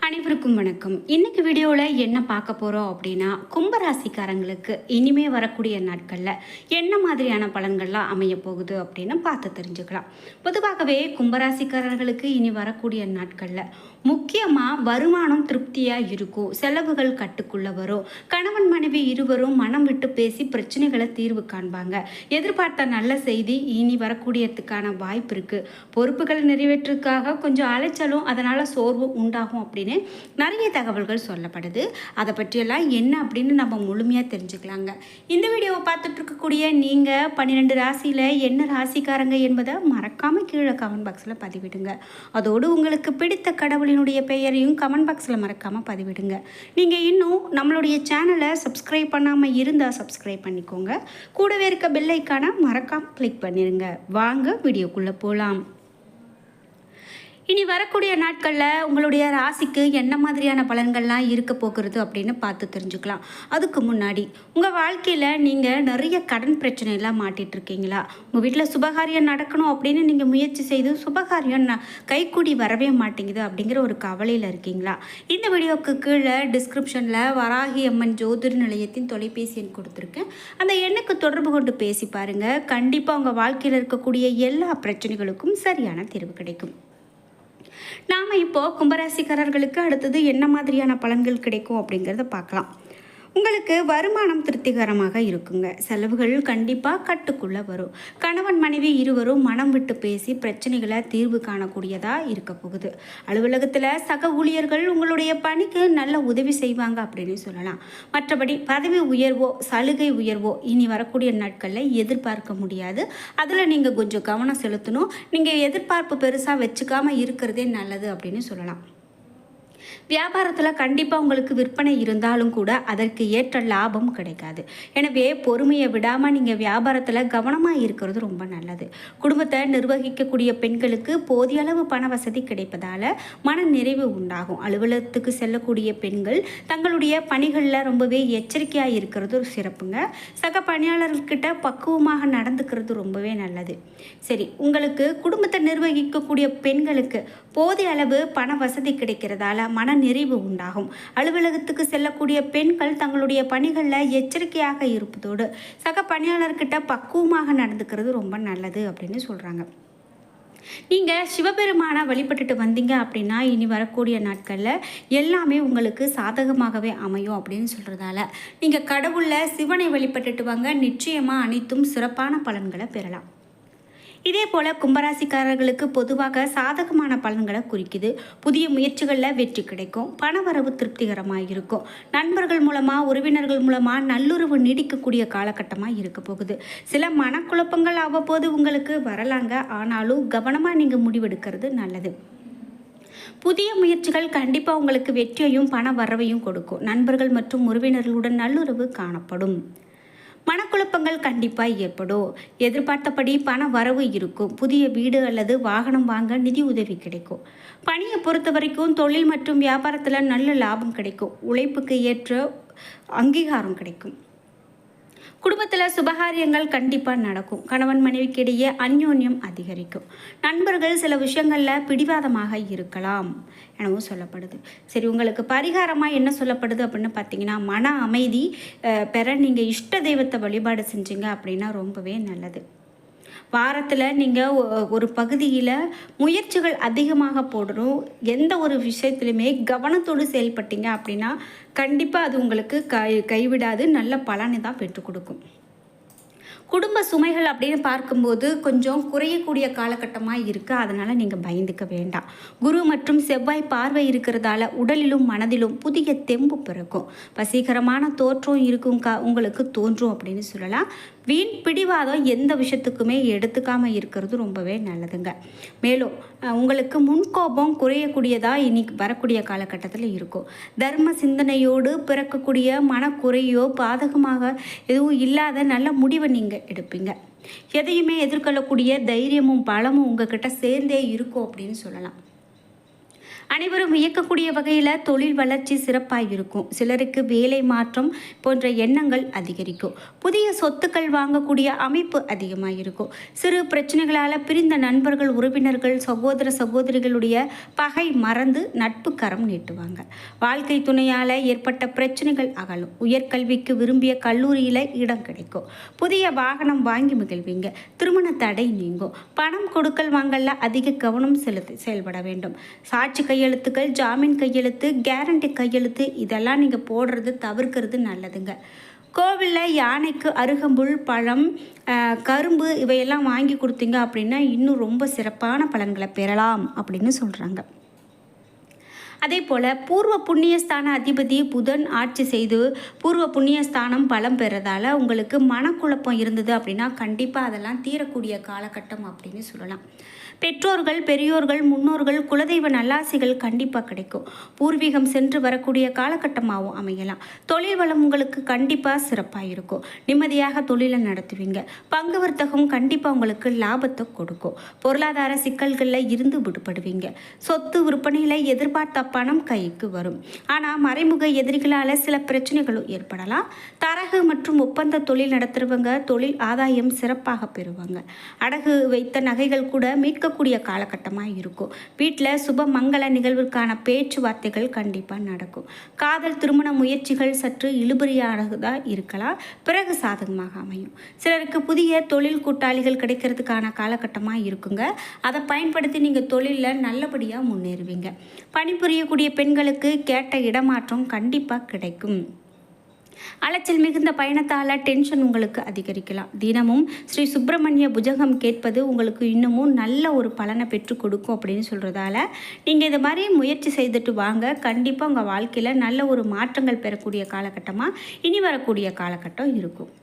அனைவருக்கும் வணக்கம். இன்னைக்கு வீடியோவில் என்ன பார்க்க போகிறோம் அப்படின்னா, கும்பராசிக்காரங்களுக்கு இனிமே வரக்கூடிய நாட்களில் என்ன மாதிரியான பலன்கள்லாம் அமைய போகுது அப்படின்னு பார்த்து தெரிஞ்சுக்கலாம். பொதுவாகவே கும்பராசிக்காரர்களுக்கு இனி வரக்கூடிய நாட்களில் முக்கியமாக வருமானம் திருப்தியாக இருக்கும், செலவுகள் கட்டுக்குள்ள வரும், கணவன் மனைவி இருவரும் மனம் விட்டு பேசி பிரச்சனைகளை தீர்வு காண்பாங்க. எதிர்பார்த்த நல்ல செய்தி இனி வரக்கூடியதுக்கான வாய்ப்பு இருக்குது. பொறுப்புகளை நிறைவேற்றுக்காக கொஞ்சம் அலைச்சலும் அதனால் சோர்வும் உண்டாகும் அப்படின்னு நிறைய தகவல்கள் சொல்லப்படுது. அதை பற்றியெல்லாம் என்ன அப்படின்னு நம்ம முழுமையாக தெரிஞ்சுக்கலாங்க. இந்த வீடியோவை பார்த்துட்டு இருக்கக்கூடிய நீங்கள் 12 ராசியில் என்ன ராசிக்காரங்க என்பதை மறக்காமல் கீழே கமெண்ட் பாக்ஸில் பதிவிடுங்க. அதோடு உங்களுக்கு பிடித்த கடவுளினுடைய பெயரையும் கமெண்ட் பாக்ஸில் மறக்காமல் பதிவிடுங்க. நீங்கள் இன்னும் நம்மளுடைய சேனலை சப்ஸ்கிரைப் பண்ணாமல் இருந்தால் சப்ஸ்கிரைப் பண்ணிக்கோங்க. கூடவே இருக்க பெல் ஐக்கானை மறக்காமல் கிளிக் பண்ணிடுங்க. வாங்க வீடியோக்குள்ளே போகலாம். இனி வரக்கூடிய நாட்களில் உங்களுடைய ராசிக்கு என்ன மாதிரியான பலன்கள்லாம் இருக்க போகிறது அப்படின்னு பார்த்து தெரிஞ்சுக்கலாம். அதுக்கு முன்னாடி உங்கள் வாழ்க்கையில் நீங்கள் நிறைய கடன் பிரச்சனையெல்லாம் மாட்டிகிட்ருக்கீங்களா? உங்கள் வீட்டில் சுபகாரியம் நடக்கணும் அப்படின்னு நீங்கள் முயற்சி செய்து சுபகாரியம் கைக்கூடி வரவே மாட்டேங்குது அப்படிங்கிற ஒரு கவலையில் இருக்கீங்களா? இந்த வீடியோவுக்கு கீழே டிஸ்கிரிப்ஷனில் வராகி அம்மன் ஜோதிர் நிலையத்தின் தொலைபேசி எண் கொடுத்துருக்கேன். அந்த எண்ணுக்கு தொடர்பு கொண்டு பேசி பாருங்கள். கண்டிப்பாக உங்கள் வாழ்க்கையில் இருக்கக்கூடிய எல்லா பிரச்சனைகளுக்கும் சரியான தீர்வு கிடைக்கும். நாம் இப்போது கும்பராசிக்காரர்களுக்கு அடுத்தது என்ன மாதிரியான பலன்கள் கிடைக்கும் அப்படிங்கிறத பார்க்கலாம். உங்களுக்கு வருமானம் திருப்திகரமாக இருக்குங்க. செலவுகள் கண்டிப்பாக கட்டுக்குள்ளே வரும். கணவன் மனைவி இருவரும் மனம் விட்டு பேசி பிரச்சனைகளை தீர்வு காணக்கூடியதாக இருக்க போகுது. அலுவலகத்தில் சக ஊழியர்கள் உங்களுடைய பணிக்கு நல்ல உதவி செய்வாங்க அப்படின்னு சொல்லலாம். மற்றபடி பதவி உயர்வோ சலுகை உயர்வோ இனி வரக்கூடிய நாட்களில் எதிர்பார்க்க முடியாது. அதில் நீங்கள் கொஞ்சம் கவனம் செலுத்தணும். நீங்கள் எதிர்பார்ப்பு பெருசாக வச்சுக்காமல் இருக்கிறதே நல்லது அப்படின்னு சொல்லலாம். வியாபாரத்தில் கண்டிப்பாக உங்களுக்கு விற்பனை இருந்தாலும் கூட அதற்கு ஏற்ற லாபம் கிடைக்காது. எனவே பொறுமையை விடாமல் நீங்கள் வியாபாரத்தில் கவனமாக இருக்கிறது ரொம்ப நல்லது. குடும்பத்தை நிர்வகிக்கக்கூடிய பெண்களுக்கு போதிய அளவு பண வசதி கிடைப்பதால் மன நிறைவு உண்டாகும். அலுவலகத்துக்கு செல்லக்கூடிய பெண்கள் தங்களுடைய பணிகளில் ரொம்பவே எச்சரிக்கையாக இருக்கிறது ஒரு சிறப்புங்க. சக பணியாளர்கிட்ட பக்குவமாக நடந்துக்கிறது ரொம்பவே நல்லது. சரி, உங்களுக்கு குடும்பத்தை நிர்வகிக்கக்கூடிய பெண்களுக்கு போதிய அளவு பண வசதி கிடைக்கிறதால மன நிறைவு உண்டாகும். அலுவலகத்துக்கு செல்லக்கூடிய பெண்கள் தங்களுடைய பணிகளில் எச்சரிக்கையாக இருப்பதோடு சக பணியாளர்கிட்ட பக்குவமாக நடந்துக்கிறது ரொம்ப நல்லது அப்படின்னு சொல்கிறாங்க. நீங்கள் சிவபெருமானை வழிபட்டுட்டு வந்தீங்க அப்படின்னா இனி வரக்கூடிய நாட்களில் எல்லாமே உங்களுக்கு சாதகமாகவே அமையும் அப்படின்னு சொல்கிறதால நீங்கள் கடவுளில் சிவனை வழிபட்டுட்டு வாங்க. நிச்சயமாக அனைத்தும் சிறப்பான பலன்களை பெறலாம். இதே போல் கும்பராசிக்காரர்களுக்கு பொதுவாக சாதகமான பலன்களை குறிக்குது. புதிய முயற்சிகளில் வெற்றி கிடைக்கும். பணவரவு திருப்திகரமாக இருக்கும். நண்பர்கள் மூலமாக உறவினர்கள் மூலமாக நல்லுறவு நீடிக்கக்கூடிய காலகட்டமாக இருக்க போகுது. சில மனக்குழப்பங்கள் அவ்வப்போது உங்களுக்கு வரலாங்க. ஆனாலும் கவனமாக நீங்கள் முடிவெடுக்கிறது நல்லது. புதிய முயற்சிகள் கண்டிப்பாக உங்களுக்கு வெற்றியையும் பண வரவையும் கொடுக்கும். நண்பர்கள் மற்றும் உறவினர்களுடன் நல்லுறவு காணப்படும். மனக்குழப்பங்கள் கண்டிப்பாக ஏற்படும். எதிர்பார்த்தபடி பண வரவு இருக்கும். புதிய வீடு அல்லது வாகனம் வாங்க நிதி உதவி கிடைக்கும். பணியை பொறுத்த வரைக்கும் தொழில் மற்றும் வியாபாரத்தில் நல்ல லாபம் கிடைக்கும். உழைப்புக்கு ஏற்ற அங்கீகாரம் கிடைக்கும். குடும்பத்தில் சுபகாரியங்கள் கண்டிப்பாக நடக்கும். கணவன் மனைவிக்கு இடையே அந்யோன்யம் அதிகரிக்கும். நண்பர்கள் சில விஷயங்களில் பிடிவாதமாக இருக்கலாம் எனவும் சொல்லப்படுது. சரி, உங்களுக்கு பரிகாரமாக என்ன சொல்லப்படுது அப்படின்னு பார்த்தீங்கன்னா, மன அமைதி பெற நீங்கள் இஷ்ட தெய்வத்தை வழிபாடு செஞ்சீங்க அப்படின்னா ரொம்பவே நல்லது. வாரத்தில் நீங்கள் ஒரு பகுதியில் முயற்சிகள் அதிகமாக போடணும். எந்த ஒரு விஷயத்துலையுமே கவனத்தோடு செயல்பட்டீங்க அப்படின்னா கண்டிப்பாக அது உங்களுக்கு கைவிடாது. நல்ல பலனை தான் பெற்றுக் கொடுக்கும். குடும்ப சுமைகள் அப்படின்னு பார்க்கும்போது கொஞ்சம் குறையக்கூடிய காலகட்டமாக இருக்குது. அதனால் நீங்கள் பயந்துக்க வேண்டாம். குரு மற்றும் செவ்வாய் பார்வை இருக்கிறதால உடலிலும் மனதிலும் புதிய தெம்பு பிறக்கும். வசீகரமான தோற்றம் இருக்கும் உங்களுக்கு தோன்றும் அப்படின்னு சொல்லலாம். வீண் பிடிவாதம் எந்த விஷயத்துக்குமே எடுத்துக்காமல் இருக்கிறது ரொம்பவே நல்லதுங்க. மேலும் உங்களுக்கு முன்கோபம் குறையக்கூடியதாக இன்னைக்கு வரக்கூடிய காலகட்டத்தில் இருக்கும். தர்ம சிந்தனையோடு பிறக்கக்கூடிய மனக்குறையோ பாதகமாக எதுவும் இல்லாத நல்ல முடிவை நீங்கள் எடுப்பீங்க. எதையுமே எதிர்கொள்ளக்கூடிய தைரியமும் பலமும் உங்ககிட்ட சேர்ந்தே இருக்கும் அப்படின்னு சொல்லலாம். அனைவரும் வியக்கக்கூடிய வகையில் தொழில் வளர்ச்சி சிறப்பாக இருக்கும். சிலருக்கு வேலை மாற்றம் போன்ற எண்ணங்கள் அதிகரிக்கும். புதிய சொத்துக்கள் வாங்கக்கூடிய அமைப்பு அதிகமாக இருக்கும். சிறு பிரச்சனைகளால் பிரிந்த நண்பர்கள், உறவினர்கள், சகோதர சகோதரிகளுடைய பகை மறந்து நட்பு கரம் நீட்டுவாங்க. வாழ்க்கை துணையால் ஏற்பட்ட பிரச்சனைகள் அகலும். உயர்கல்விக்கு விரும்பிய கல்லூரியில் இடம் கிடைக்கும். புதிய வாகனம் வாங்கி மகிழ்வீங்க. திருமண தடை நீங்கும். பணம் கொடுக்கல் வாங்கல அதிக கவனம் செலுத்தி செயல்பட வேண்டும். சாட்சி கையெழுத்துக்கள், ஜாமீன் கையெழுத்து, கேரண்டி கையெழுத்து இதெல்லாம் நீங்கள் போடுறது தவிர்க்கிறது நல்லதுங்க. கோவிலில் யானைக்கு அருகம்புல், பழம், கரும்பு இவையெல்லாம் வாங்கி கொடுத்தீங்க அப்படின்னா இன்னும் ரொம்ப சிறப்பான பலன்களை பெறலாம் அப்படின்னு சொல்கிறாங்க. அதே போல் பூர்வ புண்ணியஸ்தான அதிபதி புதன் ஆட்சி செய்து பூர்வ புண்ணியஸ்தானம் பலம் பெறதால் உங்களுக்கு மனக்குழப்பம் இருந்தது அப்படின்னா கண்டிப்பாக அதெல்லாம் தீரக்கூடிய காலகட்டம் அப்படின்னு சொல்லலாம். பெற்றோர்கள், பெரியோர்கள், முன்னோர்கள், குலதெய்வ நல்லாசிகள் கண்டிப்பாக கிடைக்கும். பூர்வீகம் சென்று வரக்கூடிய காலகட்டமாகவும் அமையலாம். தொழில் வளம் உங்களுக்கு கண்டிப்பாக சிறப்பாக இருக்கும். நிம்மதியாக தொழிலை நடத்துவீங்க. பங்கு வர்த்தகம் கண்டிப்பாக உங்களுக்கு லாபத்தை கொடுக்கும். பொருளாதார சிக்கல்களில் இருந்து விடுபடுவீங்க. சொத்து விற்பனையில் எதிர்பார்த்த பணம் கைக்கு வரும். ஆனால் மறைமுக எதிரிகளால் சில பிரச்சனைகளும் ஏற்படலாம். தரகு மற்றும் ஒப்பந்த தொழில் நடத்துகிறவங்க தொழில் ஆதாயம் சிறப்பாக பெறுவாங்க. அடகு வைத்த நகைகள் கூட மீட்கக்கூடிய காலகட்டமாக இருக்கும். வீட்டில் சுப மங்கள நிகழ்வுக்கான பேச்சுவார்த்தைகள் கண்டிப்பாக நடக்கும். காதல் திருமண முயற்சிகள் சற்று இழுபறியானதாக இருக்கலாம், பிறகு சாதகமாக அமையும். சிலருக்கு புதிய தொழில் கூட்டாளிகள் கிடைக்கிறதுக்கான காலகட்டமாக இருக்குங்க. அதை பயன்படுத்தி நீங்கள் தொழிலில் நல்லபடியாக முன்னேறுவீங்க. பணிபுரியக்கூடிய பெண்களுக்கு கேட்ட இடமாற்றம் கண்டிப்பாக கிடைக்கும். அலைச்சல் மிகுந்த பயணத்தால் டென்ஷன் உங்களுக்கு அதிகரிக்கலாம். தினமும் ஸ்ரீ சுப்பிரமணிய புஜகம் கேட்பது உங்களுக்கு இன்னமும் நல்ல ஒரு பலனை பெற்றுக் கொடுக்கும் அப்படின்னு சொல்கிறதால நீங்கள் இது மாதிரி முயற்சி செய்துட்டு வாங்க. கண்டிப்பாக உங்கள் வாழ்க்கையில் நல்ல ஒரு மாற்றங்கள் பெறக்கூடிய காலகட்டமாக இனி வரக்கூடிய காலகட்டம் இருக்கும்.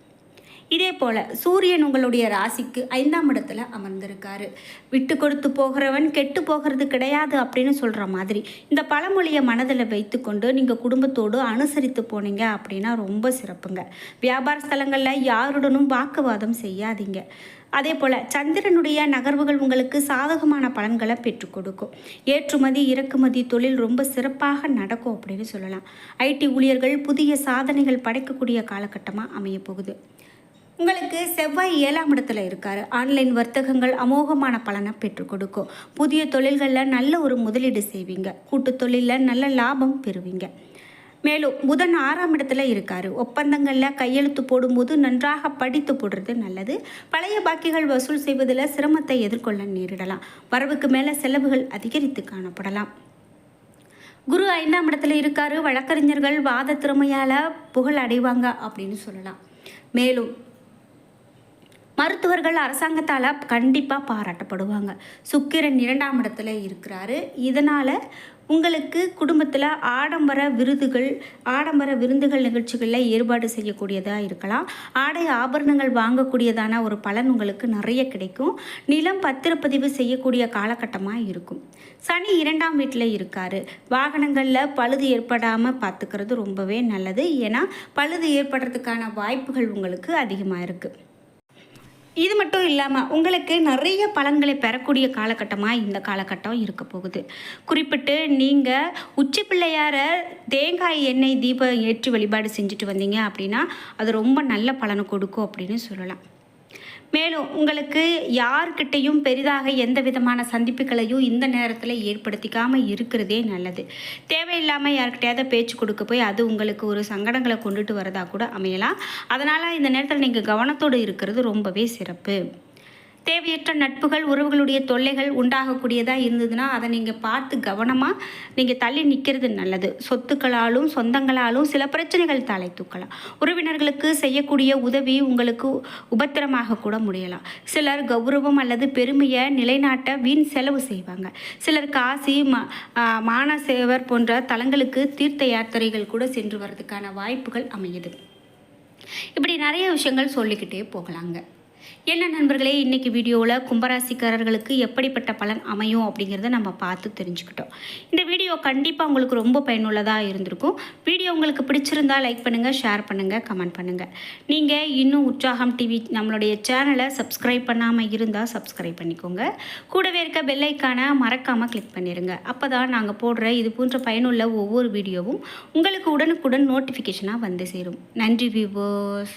இதே போல் சூரியன் உங்களுடைய ராசிக்கு 5ஆம் இடத்துல அமர்ந்திருக்காரு. விட்டு கொடுத்து போகிறவன் கெட்டு போகிறது கிடையாது அப்படின்னு சொல்கிற மாதிரி இந்த பழமொழியை மனதில் வைத்துக்கொண்டு நீங்கள் குடும்பத்தோடு அனுசரித்து போனீங்க அப்படின்னா ரொம்ப சிறப்புங்க. வியாபார ஸ்தலங்களில் யாருடனும் வாக்குவாதம் செய்யாதீங்க. அதே போல் சந்திரனுடைய நகர்வுகள் உங்களுக்கு சாதகமான பலன்களை பெற்றுக் கொடுக்கும். ஏற்றுமதி இறக்குமதி தொழில் ரொம்ப சிறப்பாக நடக்கும் அப்படின்னு சொல்லலாம். ஐடி ஊழியர்கள் புதிய சாதனைகள் படைக்கக்கூடிய காலகட்டமாக அமைய போகுது. உங்களுக்கு செவ்வாய் 7ஆம் இடத்துல இருக்கார். ஆன்லைன் வர்த்தகங்கள் அமோகமான பலனை பெற்றுக் கொடுக்கும். புதிய தொழில்களில் நல்ல ஒரு முதலீடு செய்வீங்க. கூட்டு தொழிலில் நல்ல லாபம் பெறுவீங்க. மேலும் புதன் 6ஆம் இடத்துல இருக்கார். ஒப்பந்தங்களில் கையெழுத்து போடும்போது நன்றாக படித்து போடுறது நல்லது. பழைய பாக்கிகள் வசூல் செய்வதில் சிரமத்தை எதிர்கொள்ள நேரிடலாம். வரவுக்கு மேலே செலவுகள் அதிகரித்து காணப்படலாம். குரு 5ஆம் இடத்துல இருக்கார். வழக்கறிஞர்கள் வாத திறமையால் புகழ் அடைவாங்க அப்படின்னு சொல்லலாம். மேலும் மருத்துவர்கள் அரசாங்கத்தால் கண்டிப்பாக பாராட்டப்படுவாங்க. சுக்கிரன் 2ஆம் இடத்துல இருக்கிறாரு. இதனால் உங்களுக்கு குடும்பத்தில் ஆடம்பர விருந்துகள் நிகழ்ச்சிகளில் ஏற்பாடு செய்யக்கூடியதாக இருக்கலாம். ஆடை ஆபரணங்கள் வாங்கக்கூடியதான ஒரு பலன் உங்களுக்கு நிறைய கிடைக்கும். நிலம் பத்திரப்பதிவு செய்யக்கூடிய காலகட்டமாக இருக்கும். சனி 2ஆம் வீட்டில் இருக்கார். வாகனங்களில் பழுது ஏற்படாமல் பார்த்துக்கிறது ரொம்பவே நல்லது. ஏன்னா பழுது ஏற்படுறதுக்கான வாய்ப்புகள் உங்களுக்கு அதிகமாக இருக்குது. இது மட்டும் இல்லாமல் உங்களுக்கு நிறைய பலன்களை பெறக்கூடிய காலகட்டமாக இந்த காலகட்டம் இருக்க போகுது. குறிப்பிட்டு நீங்கள் உச்சி பிள்ளையாரை தேங்காய் எண்ணெய் தீபம் ஏற்றி வழிபாடு செஞ்சுட்டு வந்தீங்க அப்படின்னா அது ரொம்ப நல்ல பலனை கொடுக்கும் அப்படின்னு சொல்லலாம். மேலும் உங்களுக்கு யார்கிட்டையும் பெரிதாக எந்த விதமான சந்திப்புகளையும் இந்த நேரத்தில் ஏற்படுத்திக்காமல் இருக்கிறதே நல்லது. தேவையில்லாமல் யார்கிட்டையாவது பேச்சு கொடுக்க போய் அது உங்களுக்கு ஒரு சங்கடங்களை கொண்டுட்டு வரதாக கூட அமையலாம். அதனால் இந்த நேரத்தில் நீங்கள் கவனத்தோடு இருக்கிறது ரொம்பவே சிறப்பு. தேவையற்ற நட்புகள், உறவுகளுடைய தொல்லைகள் உண்டாகக்கூடியதாக இருந்ததுன்னா அதை நீங்கள் பார்த்து கவனமாக நீங்கள் தள்ளி நிற்கிறது நல்லது. சொத்துக்களாலும் சொந்தங்களாலும் சில பிரச்சனைகள் தலை தூக்கலாம். உறவினர்களுக்கு செய்யக்கூடிய உதவி உங்களுக்கு உபத்திரமாக கூட முடியலாம். சிலர் கௌரவம் அல்லது பெருமையை நிலைநாட்ட வீண் செலவு செய்வாங்க. சிலர் காசி, மானசேவர் போன்ற தலங்களுக்கு தீர்த்த யாத்திரைகள் கூட சென்று வர்றதுக்கான வாய்ப்புகள் அமையுது. இப்படி நிறைய விஷயங்கள் சொல்லிக்கிட்டே போகலாங்க. என்ன நண்பர்களே, இன்றைக்கி வீடியோவில் கும்பராசிக்காரர்களுக்கு எப்படிப்பட்ட பலன் அமையும் அப்படிங்கிறத நம்ம பார்த்து தெரிஞ்சுக்கிட்டோம். இந்த வீடியோ கண்டிப்பாக உங்களுக்கு ரொம்ப பயனுள்ளதாக இருந்திருக்கும். வீடியோ உங்களுக்கு பிடிச்சிருந்தா லைக் பண்ணுங்கள், ஷேர் பண்ணுங்கள், கமெண்ட் பண்ணுங்கள். நீங்கள் இன்னும் உற்சாகம் டிவி நம்மளுடைய சேனலை சப்ஸ்கிரைப் பண்ணாமல் இருந்தால் சப்ஸ்கிரைப் பண்ணிக்கோங்க. கூடவே இருக்க பெல் ஐக்கானை மறக்காமல் கிளிக் பண்ணிடுங்க. அப்போ தான் நாங்கள் போடுற இது போன்ற பயனுள்ள ஒவ்வொரு வீடியோவும் உங்களுக்கு உடனுக்குடன் நோட்டிஃபிகேஷனாக வந்து சேரும். நன்றி வியூவர்ஸ்.